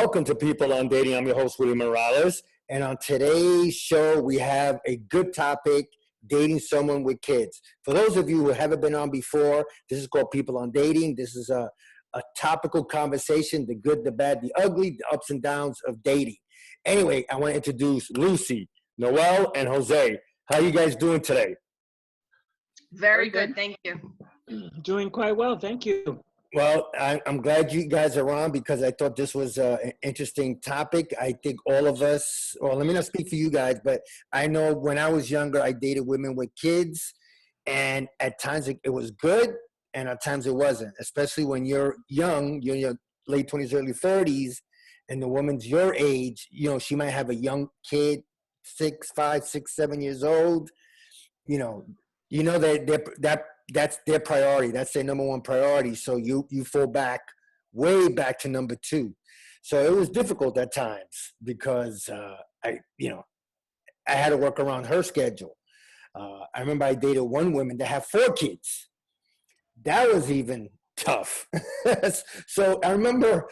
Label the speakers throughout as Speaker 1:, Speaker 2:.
Speaker 1: Welcome to People on Dating. I'm your host, William Morales. And on today's show, we have a good topic, dating someone with kids. For those of you who haven't been on before, this is called People on Dating. This is a topical conversation, the good, the bad, the ugly, the ups and downs of dating. Anyway, I want to introduce Lucy, Noelle, and Jose. How are you guys doing today?
Speaker 2: Very good, thank you.
Speaker 3: Doing quite well, thank you.
Speaker 1: Well, I'm glad you guys are on because I thought this was an interesting topic. I think all of us, well, let me not speak for you guys, but I know when I was younger, I dated women with kids, and at times it was good, and at times it wasn't, especially when you're young, you're in your late 20s, early 30s, and the woman's your age, you know, she might have a young kid, 5, 6, 7 years old, you know that's their priority. That's their number one priority. So you fall back, way back to number two. So it was difficult at times because I had to work around her schedule. I remember I dated one woman that had 4 kids. That was even tough. So I remember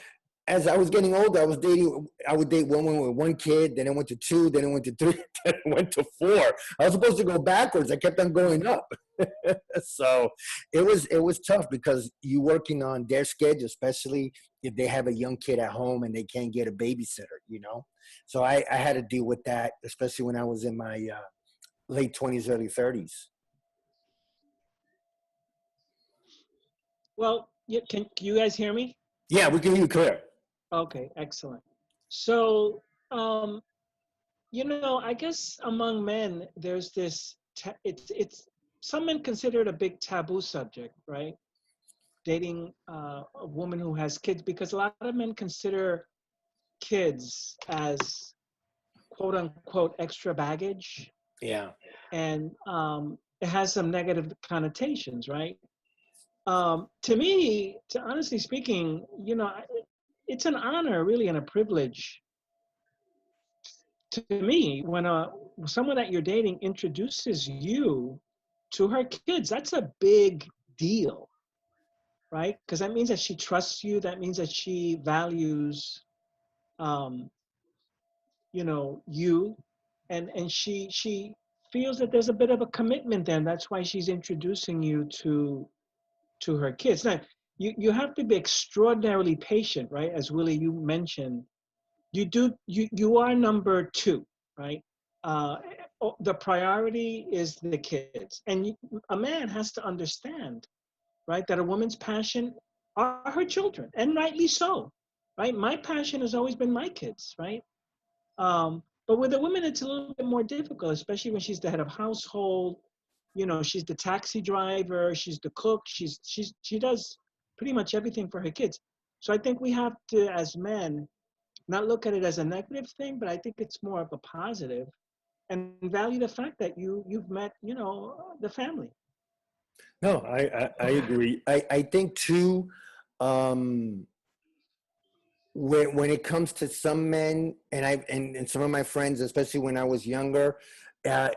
Speaker 1: as I was getting older, I would date one woman with 1 kid, then it went to 2, then it went to 3, then it went to 4. I was supposed to go backwards. I kept on going up. So it was tough because you working on their schedule, especially if they have a young kid at home and they can't get a babysitter, you know? So I had to deal with that, especially when I was in my late 20s, early 30s.
Speaker 3: Well, can you guys hear me?
Speaker 1: Yeah, we can hear you clear.
Speaker 3: Okay, excellent. So, I guess among men, there's this, it's some men consider it a big taboo subject, right? Dating a woman who has kids, because a lot of men consider kids as quote unquote extra baggage.
Speaker 1: Yeah.
Speaker 3: And it has some negative connotations, right? To me, honestly speaking, it's an honor, really, and a privilege to me when someone that you're dating introduces you to her kids. That's a big deal, right? Because that means that she trusts you. That means that she values, you, and she feels that there's a bit of a commitment there. And that's why she's introducing you to her kids. Now, you have to be extraordinarily patient, right? As Willie, you mentioned, you are number 2, right? The priority is the kids, and a man has to understand, right, that a woman's passion are her children, and rightly so, right? My passion has always been my kids, right? But with a woman, it's a little bit more difficult, especially when she's the head of household. She's the taxi driver, she's the cook, she does pretty much everything for her kids. So I think we have to, as men, not look at it as a negative thing, but I think it's more of a positive, and value the fact that you've met, the family.
Speaker 1: No, I agree. I think too, when it comes to some men, and some of my friends, especially when I was younger, they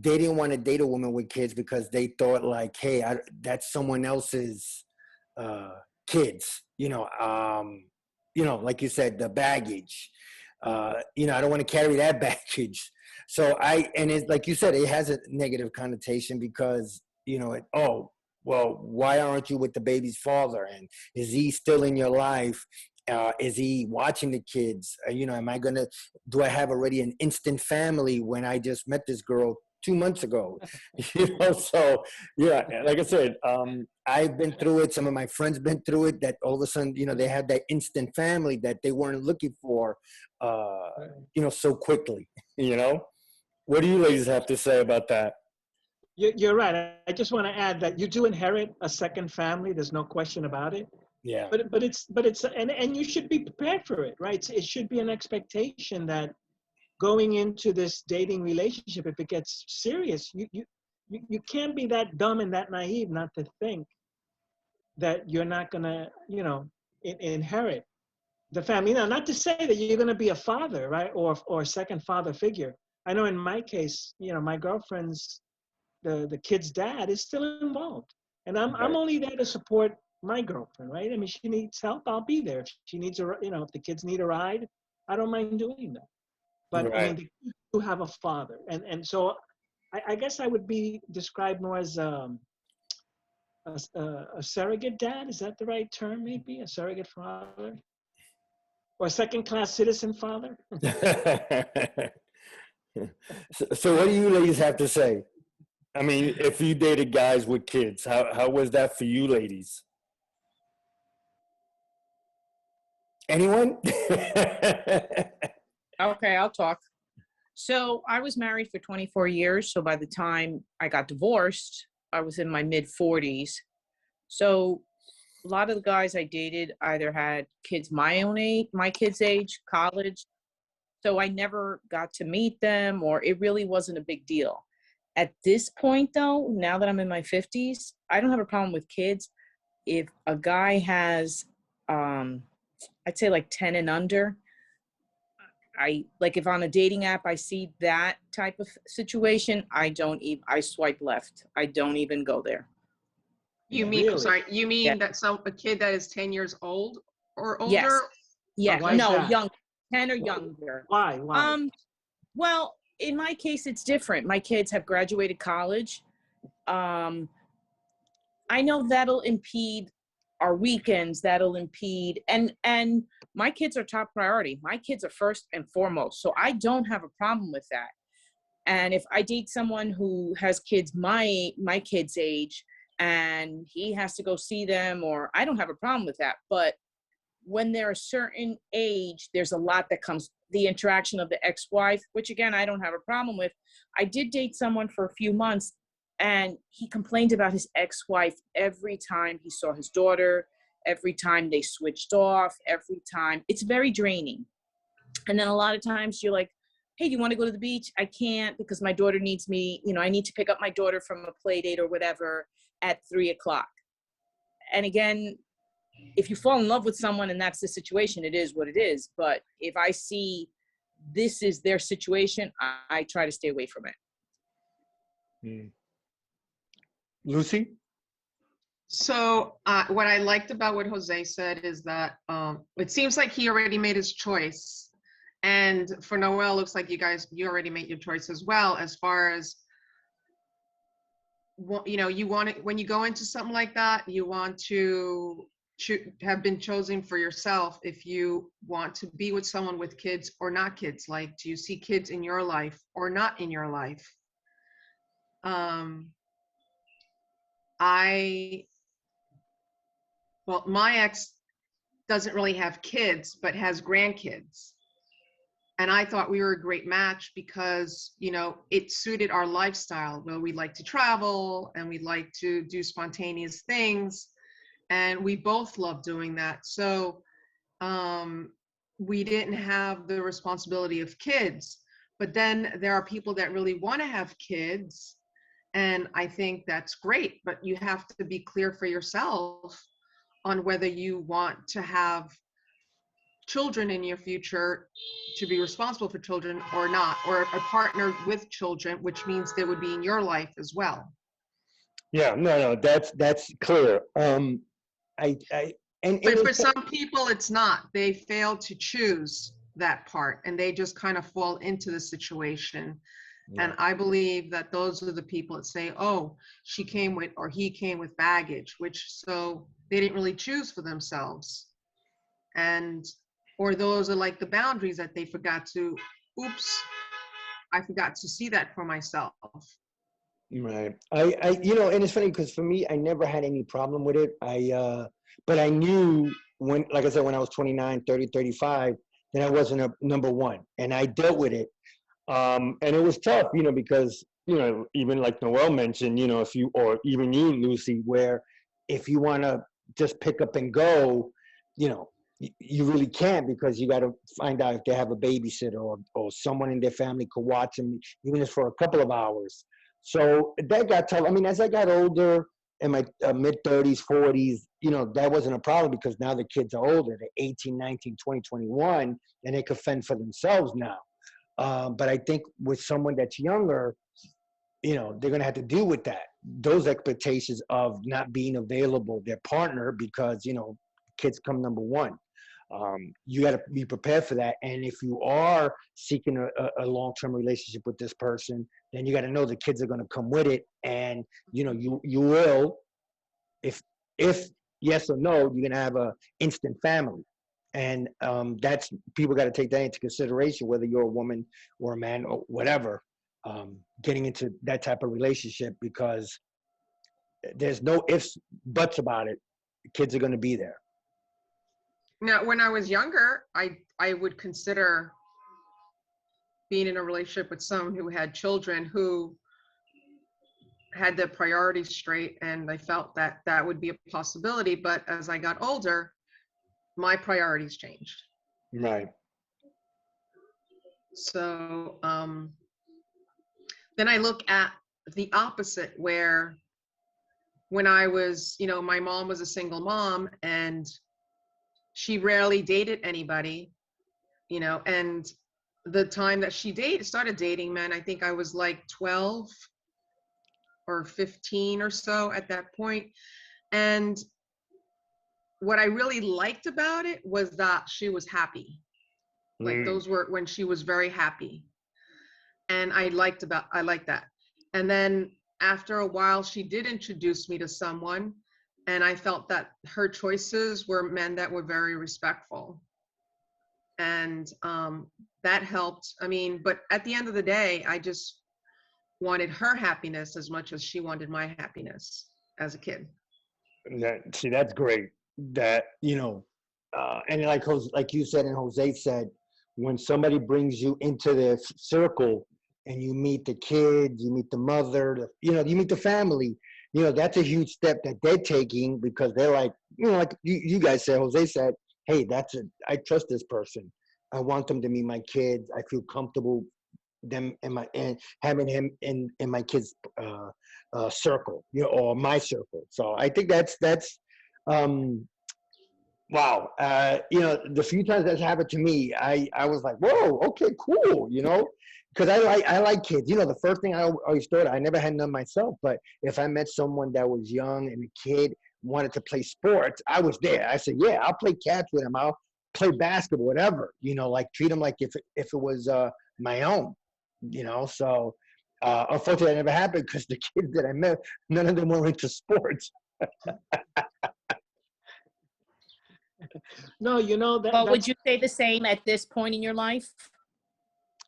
Speaker 1: didn't want to date a woman with kids because they thought like, hey, that's someone else's kids, like you said, the baggage. I don't want to carry that baggage. So and it's like you said, it has a negative connotation because, well, why aren't you with the baby's father? And is he still in your life? Is he watching the kids? Do I have already an instant family when I just met this girl 2 months ago? So yeah, like I said, I've been through it. Some of my friends been through it, that all of a sudden, they had that instant family that they weren't looking for, so quickly, What do you ladies have to say about that?
Speaker 3: You're right. I just want to add that you do inherit a second family. There's no question about it.
Speaker 1: Yeah.
Speaker 3: But it's and you should be prepared for it, right? It should be an expectation that going into this dating relationship, if it gets serious, you can't be that dumb and that naive not to think that you're not gonna, inherit the family. Now, not to say that you're gonna be a father, right, or a second father figure. I know in my case, my girlfriend's the kid's dad is still involved, and I'm only there to support my girlfriend, right? I mean, she needs help, I'll be there. If she needs if the kids need a ride, I don't mind doing that. But I mean,
Speaker 1: Right.
Speaker 3: the kids do have a father, and so I guess I would be described more as a surrogate dad. Is that the right term? Maybe a surrogate father or a second-class citizen father.
Speaker 1: So what do you ladies have to say? I mean, if you dated guys with kids, how was that for you ladies? Anyone?
Speaker 4: Okay, I'll talk. So I was married for 24 years. So by the time I got divorced, I was in my mid 40s. So a lot of the guys I dated either had kids my own age, my kids' age, college. So I never got to meet them, or it really wasn't a big deal. At this point, though, now that I'm in my 50s, I don't have a problem with kids. If a guy has, I'd say like 10 and under, I like if on a dating app I see that type of situation, I swipe left. I don't even go there.
Speaker 2: You mean, I'm
Speaker 3: Really?
Speaker 2: sorry, you
Speaker 4: Yeah.
Speaker 2: mean that a kid that is 10 years old or
Speaker 4: Yes.
Speaker 2: older?
Speaker 4: Yeah.
Speaker 3: Why is
Speaker 4: No,
Speaker 3: that?
Speaker 4: young, 10 or younger.
Speaker 3: Why?
Speaker 4: Well, in my case, it's different. My kids have graduated college. I know that'll impede our weekends. That'll impede, and my kids are top priority. My kids are first and foremost. So I don't have a problem with that. And if I date someone who has kids my kid's age and he has to go see them, or I don't have a problem with that. But when they're a certain age, there's a lot that comes, the interaction of the ex-wife, which again, I don't have a problem with. I did date someone for a few months and he complained about his ex-wife every time he saw his daughter, every time they switched off, every time. It's very draining. And then a lot of times you're like, hey, do you want to go to the beach? I can't because my daughter needs me. I need to pick up my daughter from a play date or whatever at 3:00. And again, if you fall in love with someone and that's the situation, it is what it is. But if I see this is their situation, I try to stay away from it.
Speaker 1: Lucy?
Speaker 2: So what I liked about what Jose said is that it seems like he already made his choice. And for Noelle, looks like you already made your choice as well, as far as, you want it, when you go into something like that, you want to have been chosen for yourself if you want to be with someone with kids or not kids. Like, do you see kids in your life or not in your life? My ex doesn't really have kids, but has grandkids. And I thought we were a great match because, it suited our lifestyle. Well, we like to travel and we like to do spontaneous things. And we both love doing that. So we didn't have the responsibility of kids. But then there are people that really want to have kids. And I think that's great. But you have to be clear for yourself on whether you want to have children in your future, to be responsible for children or not, or a partner with children, which means they would be in your life as well.
Speaker 1: Yeah, no, that's clear. And
Speaker 2: But for some people, it's not. They fail to choose that part and they just kind of fall into the situation. Yeah. And I believe that those are the people that say, oh, she came with, or he came with baggage, so they didn't really choose for themselves. Or those are like the boundaries that they forgot to, I forgot to see that for myself.
Speaker 1: Right. And it's funny because for me, I never had any problem with it. But I knew when, like I said, when I was 29, 30, 35, then I wasn't a number one, and I dealt with it. And it was tough, because, even like Noelle mentioned, if you, or even you, Lucy, where if you want to just pick up and go, you really can't, because you got to find out if they have a babysitter or someone in their family could watch them, even just for a couple of hours. So that got tough. I mean, as I got older, in my mid-30s, 40s, that wasn't a problem because now the kids are older. They're 18, 19, 20, 21, and they could fend for themselves now. But I think with someone that's younger, they're going to have to deal with that, those expectations of not being available, their partner, because, kids come number one. You got to be prepared for that. And if you are seeking a long-term relationship with this person, then you got to know the kids are going to come with it. And, you will, if yes or no, you're going to have a instant family. And that's, people got to take that into consideration, whether you're a woman or a man or whatever, getting into that type of relationship, because there's no ifs, buts about it. Kids are going to be there.
Speaker 2: Now, when I was younger, I would consider being in a relationship with someone who had children, who had their priorities straight, and I felt that that would be a possibility. But as I got older, my priorities changed.
Speaker 1: Right.
Speaker 2: So then I look at the opposite, where when I was, my mom was a single mom, and she rarely dated anybody, and the time that she started dating men, I think I was like 12 or 15 or so at that point. And what I really liked about it was that she was happy. Like those were when she was very happy. And I liked that. And then after a while, she did introduce me to someone, and I felt that her choices were men that were very respectful. And that helped. I mean, but at the end of the day, I just wanted her happiness as much as she wanted my happiness as a kid.
Speaker 1: See, that's great. That, and like you said and Jose said, when somebody brings you into their circle and you meet the kids, you meet the mother, you meet the family, that's a huge step that they're taking, because they're like, like you guys said, Jose said, hey, I trust this person. I want them to meet my kids. I feel comfortable them and having him in my kids' circle, or my circle. So I think that's wow. The few times that's happened to me, I was like, whoa, okay, cool, because I like kids. The first thing I always thought, I never had none myself, but if I met someone that was young and a kid wanted to play sports, I was there. I said, yeah, I'll play catch with him. I'll play basketball, whatever, like treat him like if it was my own, so unfortunately that never happened, because the kids that I met, none of them were into sports.
Speaker 3: No, that.
Speaker 4: Well, would you say the same at this point in your life?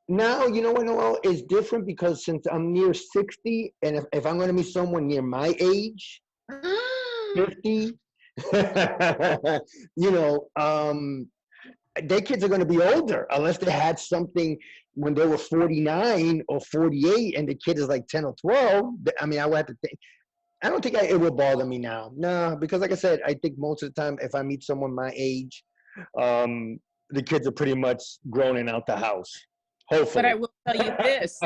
Speaker 1: Now, what, Noelle, is different, because since I'm near 60, and if I'm going to meet someone near my age, 50, their kids are going to be older, unless they had something when they were 49 or 48 and the kid is like 10 or 12. I mean, I would have to think. I don't think it will bother me now. No, because like I said, I think most of the time, if I meet someone my age, the kids are pretty much grown and out the house. Hopefully.
Speaker 4: But I will tell you this,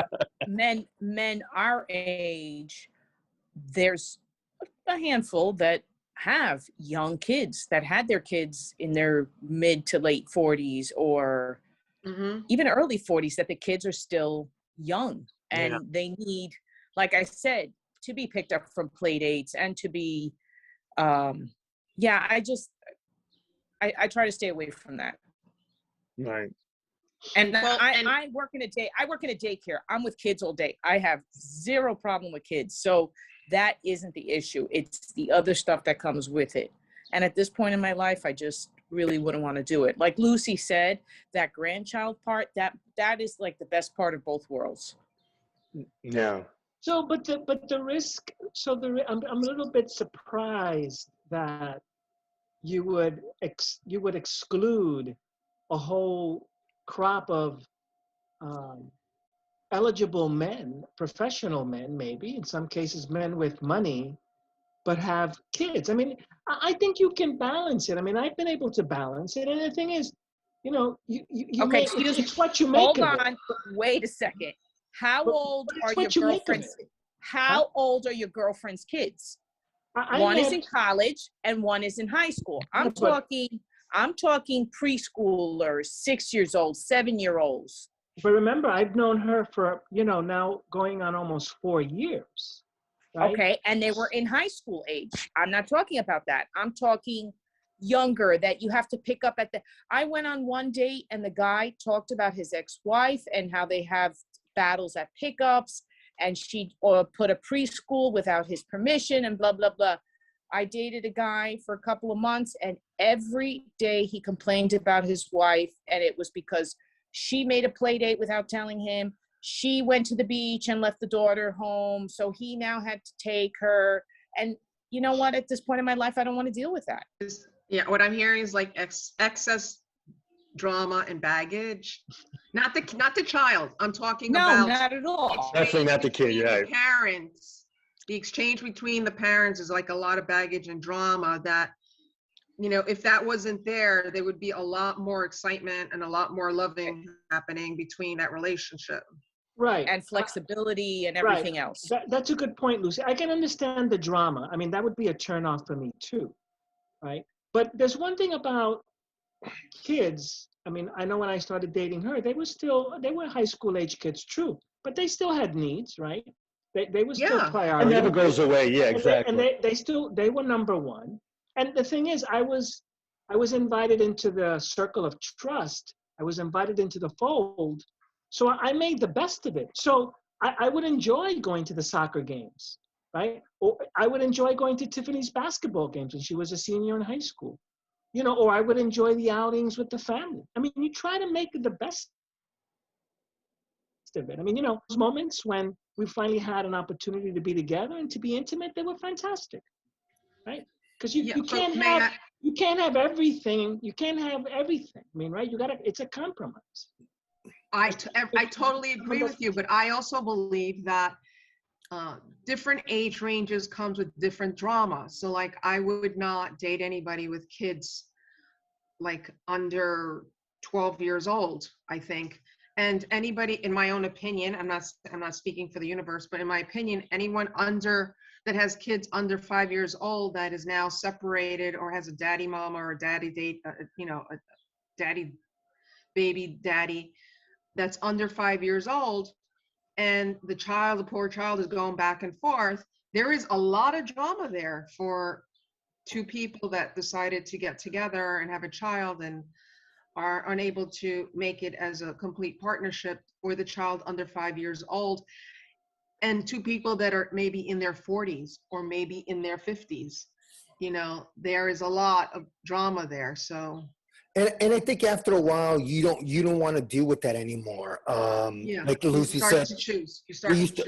Speaker 4: men our age, there's a handful that have young kids, that had their kids in their mid to late 40s or even early 40s, that the kids are still young, and they need, like I said, to be picked up from play dates and to be, I try to stay away from that.
Speaker 1: Right.
Speaker 4: And I work in a daycare. I'm with kids all day. I have zero problem with kids. So that isn't the issue. It's the other stuff that comes with it. And at this point in my life, I just really wouldn't want to do it. Like Lucy said, that grandchild part, that is like the best part of both worlds.
Speaker 1: Yeah.
Speaker 3: So, but the risk. So I'm a little bit surprised that you would exclude a whole crop of eligible men, professional men, maybe in some cases men with money, but have kids. I mean, I think you can balance it. I mean, I've been able to balance it, and the thing is, you
Speaker 4: okay,
Speaker 3: it's what you make
Speaker 4: Hold
Speaker 3: of
Speaker 4: on,
Speaker 3: it.
Speaker 4: wait a second. How old are your girlfriends? How old are your girlfriend's kids? One is in college and one is in high school. I'm talking preschoolers, 6 years old, 7-year-olds.
Speaker 3: But remember, I've known her for, now going on almost 4 years, right?
Speaker 4: Okay, and they were in high school age. I'm not talking about that. I'm talking younger, that you have to pick up at the. I went on one date and the guy talked about his ex-wife and how they have battles at pickups, and she put a preschool without his permission and blah, blah, blah. I dated a guy for a couple of months, and every day he complained about his wife, and it was because she made a play date without telling him. She went to the beach and left the daughter home, so he now had to take her. And you know what? At this point in my life, I don't want to deal with that.
Speaker 2: Yeah, what I'm hearing is like excess drama and baggage. Not the child. I'm talking
Speaker 4: No,
Speaker 2: about
Speaker 4: not at all.
Speaker 1: Definitely not the kid,
Speaker 2: between
Speaker 1: yeah.
Speaker 2: the parents. The exchange between the parents is like a lot of baggage and drama that, if that wasn't there, there would be a lot more excitement and a lot more loving happening between that relationship.
Speaker 3: Right.
Speaker 4: And flexibility and everything else.
Speaker 3: That's a good point, Lucy. I can understand the drama. I mean, that would be a turnoff for me too, right? But there's one thing about kids. I mean, I know when I started dating her, they were high school age kids, true, but they still had needs, right? They were still
Speaker 2: Yeah.
Speaker 3: priority.
Speaker 1: It never goes away. Yeah, exactly.
Speaker 3: And they were number one. And the thing is, I was invited into the circle of trust. I was invited into the fold. So I made the best of it. So I would enjoy going to the soccer games, right? Or I would enjoy going to Tiffany's basketball games when she was a senior in high school, or I would enjoy the outings with the family. I mean, you try to make the best of it. I mean, those moments when we finally had an opportunity to be together and to be intimate, they were fantastic, right? Because you can't have everything. You can't have everything. I mean, right? It's a compromise.
Speaker 2: I totally agree with you, but I also believe that different age ranges comes with different drama. So like, I would not date anybody with kids like under 12 years old, I think. And anybody, in my own opinion, I'm not speaking for the universe, but in my opinion, anyone that has kids under 5 years old that is now separated or has a daddy mama or a daddy date, a daddy baby daddy that's under 5 years old, and the poor child is going back and forth. There is a lot of drama there for two people that decided to get together and have a child and are unable to make it as a complete partnership, or the child under 5 years old, and two people that are maybe in their 40s or maybe in their 50s. There is a lot of drama there. So
Speaker 1: And I think after a while, you don't want to deal with that anymore. Like Lucy said,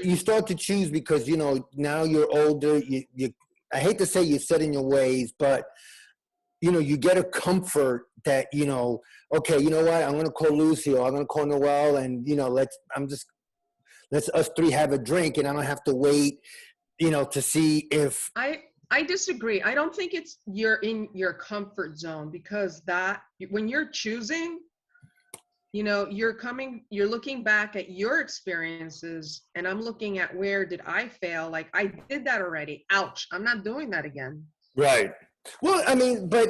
Speaker 1: you start to choose because now you're older. I hate to say you're set in your ways, but you get a comfort that okay, you know what? I'm gonna call Lucy or I'm gonna call Noelle, and let's us three have a drink, and I don't have to wait, to see if.
Speaker 2: I disagree. I don't think you're in your comfort zone, because when you're choosing, you're looking back at your experiences, and I'm looking at where did I fail? Like, I did that already. Ouch. I'm not doing that again.
Speaker 1: Right. Well, I mean, but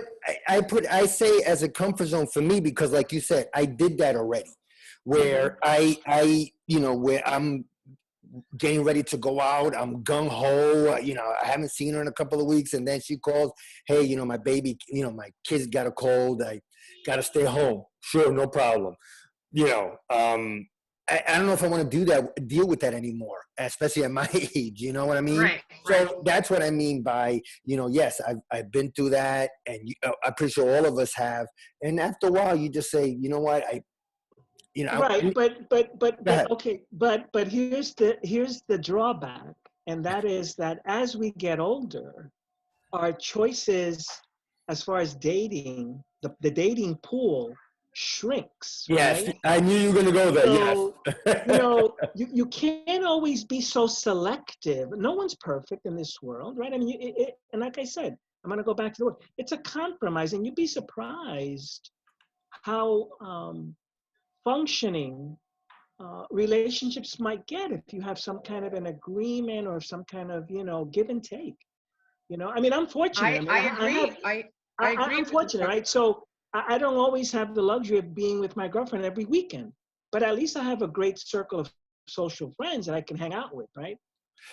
Speaker 1: I say as a comfort zone for me, because like you said, I did that already, where where I'm getting ready to go out. I'm gung ho. I haven't seen her in a couple of weeks, and then she calls, "Hey, my baby, my kids got a cold. I got to stay home." Sure, no problem. I don't know if I want to deal with that anymore, especially at my age. You know what I mean?
Speaker 2: Right.
Speaker 1: So that's what I mean by, yes, I've been through that, and I'm pretty sure all of us have. And after a while, you just say, you know what,
Speaker 3: right, but here's the drawback, and that is that as we get older, our choices as far as dating, the dating pool shrinks.
Speaker 1: Yes,
Speaker 3: right?
Speaker 1: I knew you were going to go there.
Speaker 3: So,
Speaker 1: Yes.
Speaker 3: you can't always be so selective. No one's perfect in this world, right? I mean, and like I said, I'm going to go back to the word. It's a compromise, and you'd be surprised how functioning relationships might get if you have some kind of an agreement or some kind of give and take. I mean, I'm fortunate.
Speaker 2: I agree.
Speaker 3: I'm fortunate, right? So I don't always have the luxury of being with my girlfriend every weekend. but at least I have a great circle of social friends that I can hang out with, right?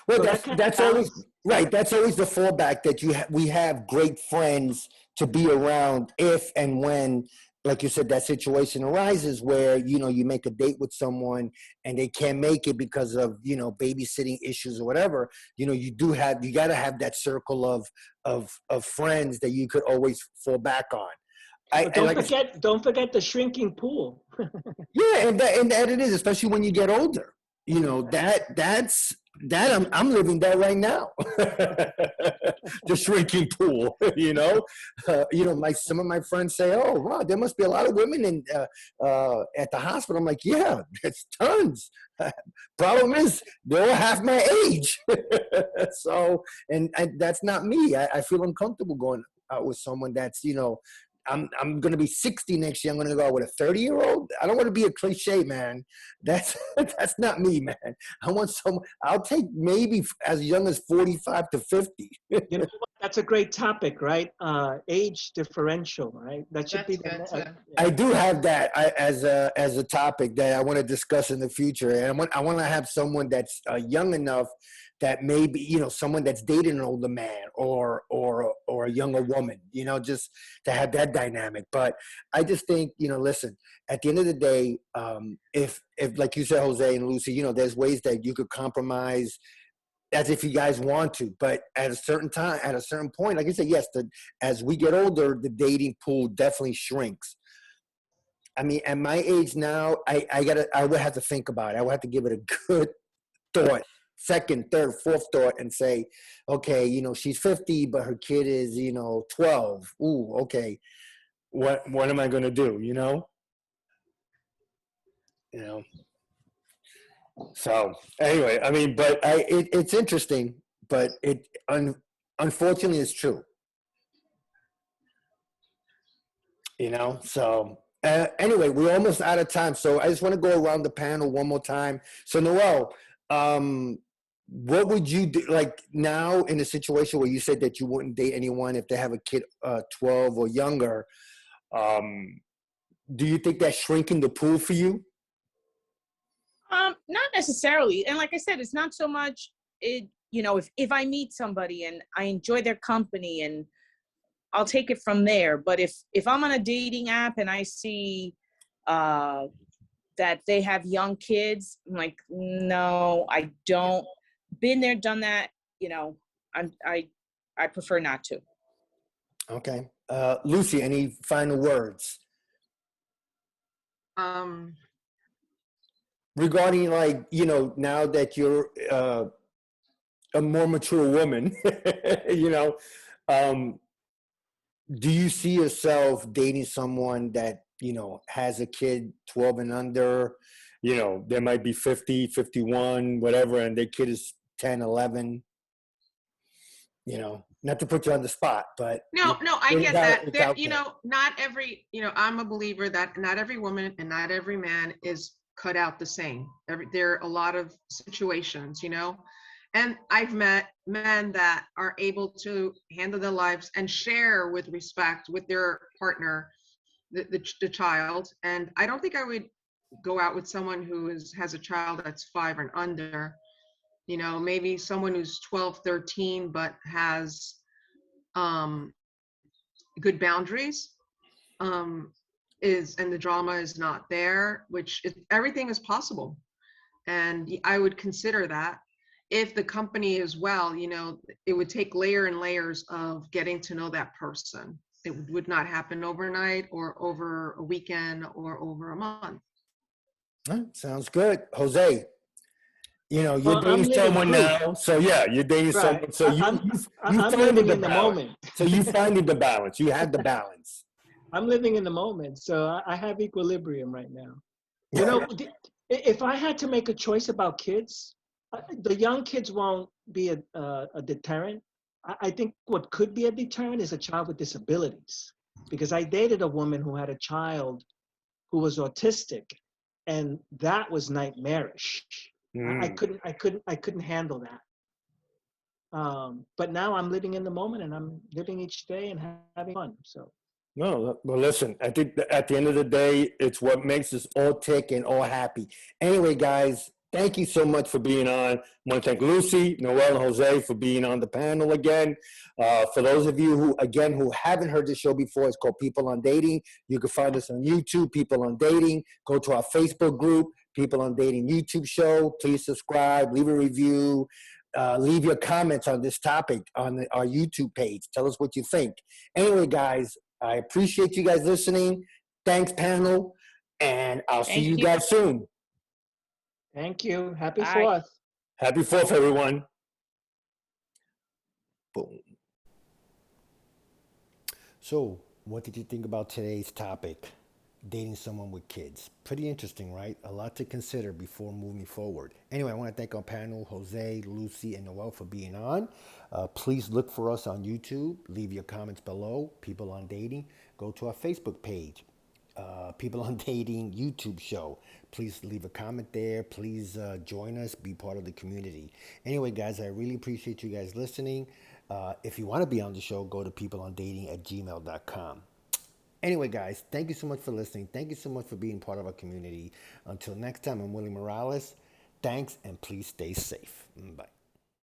Speaker 1: Well,
Speaker 3: So that kind of
Speaker 1: that's always
Speaker 3: balance.
Speaker 1: right. That's always the fallback that we have great friends to be around if and when, like you said, that situation arises where you make a date with someone and they can't make it because of babysitting issues or whatever. You got to have that circle of friends that you could always fall back on. I
Speaker 3: But
Speaker 1: and like I said,
Speaker 3: don't forget the shrinking pool.
Speaker 1: yeah, and that it is, especially when you get older. I'm living that right now. The shrinking pool. Some of my friends say, "Oh, wow, there must be a lot of women at the hospital." I'm like, "Yeah, it's tons." Problem is, they're all half my age. So, and that's not me. I feel uncomfortable going out with someone that's I'm gonna be 60 next year. I'm gonna go out with a 30-year-old. I don't want to be a cliche, man. That's that's not me, man. I want someone. I'll take maybe as young as 45 to 50.
Speaker 3: You know what? That's a great topic, right? Age differential, right? That should be
Speaker 2: That's
Speaker 3: the
Speaker 2: good too.
Speaker 1: I do have that as a topic that I want to discuss in the future, and I want to have someone that's young enough that maybe someone that's dating an older man or a younger woman, just to have that dynamic. But I just think listen, at the end of the day, if like you said, Jose and Lucy, there's ways that you could compromise as if you guys want to, but at a certain time, at a certain point, like you said, yes, as we get older, the dating pool definitely shrinks. I mean, at my age now, I would have to think about it. I would have to give it a good thought, second, third, fourth thought, and say, okay, she's 50, but her kid is 12. Ooh, okay, what am I gonna do? You know. So anyway, I mean, but it's interesting, but unfortunately, it's true. So anyway, we're almost out of time, so I just want to go around the panel one more time. So Noelle, um what would you do, like, now in a situation where you said that you wouldn't date anyone if they have a kid 12 or younger? um do you think that's shrinking the pool for you?
Speaker 4: Not necessarily. And like I said, it's not so much if I meet somebody and I enjoy their company, and I'll take it from there. But if I'm on a dating app and I see uh that they have young kids, I'm like, no, I don't. Been there, done that. I prefer not to.
Speaker 1: Okay. Lucy, any final words
Speaker 2: Um,
Speaker 1: regarding, like, now that you're a more mature woman, you know, um, do you see yourself dating someone that, has a kid 12 and under? There might be 50, 51, whatever, and their kid is 10, 11, not to put you on the spot, but
Speaker 2: no, I
Speaker 1: it's
Speaker 2: get
Speaker 1: out,
Speaker 2: that.
Speaker 1: it's
Speaker 2: There,
Speaker 1: out there.
Speaker 2: not every, I'm a believer that not every woman and not every man is cut out the same. There are a lot of situations, and I've met men that are able to handle their lives and share with respect with their partner, the child. And I don't think I would go out with someone who has a child that's 5 and under. Maybe someone who's 12, 13, but has um, good boundaries, um, and the drama is not there, everything is possible. And I would consider that. If the company is well, it would take layer and layers of getting to know that person. It would not happen overnight or over a weekend or over a month.
Speaker 1: Sounds good. Jose, you're
Speaker 3: Well, I'm
Speaker 1: dating
Speaker 3: living
Speaker 1: someone
Speaker 3: proof,
Speaker 1: now, so yeah, you're dating
Speaker 3: right?
Speaker 1: someone, so you
Speaker 3: I'm
Speaker 1: finding
Speaker 3: living
Speaker 1: the
Speaker 3: in the
Speaker 1: balance.
Speaker 3: moment.
Speaker 1: So you finding the balance. You have the balance.
Speaker 3: I'm living in the moment, so I have equilibrium right now. If I had to make a choice about kids, the young kids won't be a deterrent. I think what could be a deterrent is a child with disabilities, because I dated a woman who had a child who was autistic, and that was nightmarish. I
Speaker 1: Mm.
Speaker 3: couldn't handle that. But now I'm living in the moment, and I'm living each day and having fun. So
Speaker 1: No, well, listen, I think that at the end of the day, it's what makes us all tick and all happy. Anyway, guys, thank you so much for being on. I want to thank Lucy, Noelle, and Jose for being on the panel again. For those of you who, again, who haven't heard the show before, it's called People on Dating. You can find us on YouTube, People on Dating. Go to our Facebook group, People on Dating YouTube show. Please subscribe, leave a review. Leave your comments on this topic on our YouTube page. Tell us what you think. Anyway, guys, I appreciate you guys listening. Thanks, panel. And I'll see
Speaker 4: Thank
Speaker 1: you
Speaker 4: you.
Speaker 1: guys soon.
Speaker 3: Thank you. Happy
Speaker 4: Bye.
Speaker 3: 4th.
Speaker 1: Happy 4th, everyone. Boom. So, what did you think about today's topic? Dating someone with kids. Pretty interesting, right? A lot to consider before moving forward. Anyway, I want to thank our panel, Jose, Lucy, and Noelle for being on. Please look for us on YouTube. Leave your comments below. People on Dating. Go to our Facebook page. People on Dating YouTube show. Please leave a comment there. Please join us. Be part of the community. Anyway, guys, I really appreciate you guys listening. If you want to be on the show, go to peopleondating@gmail.com. Anyway, guys, thank you so much for listening. Thank you so much for being part of our community. Until next time, I'm Willie Morales. Thanks, and please stay safe. Bye.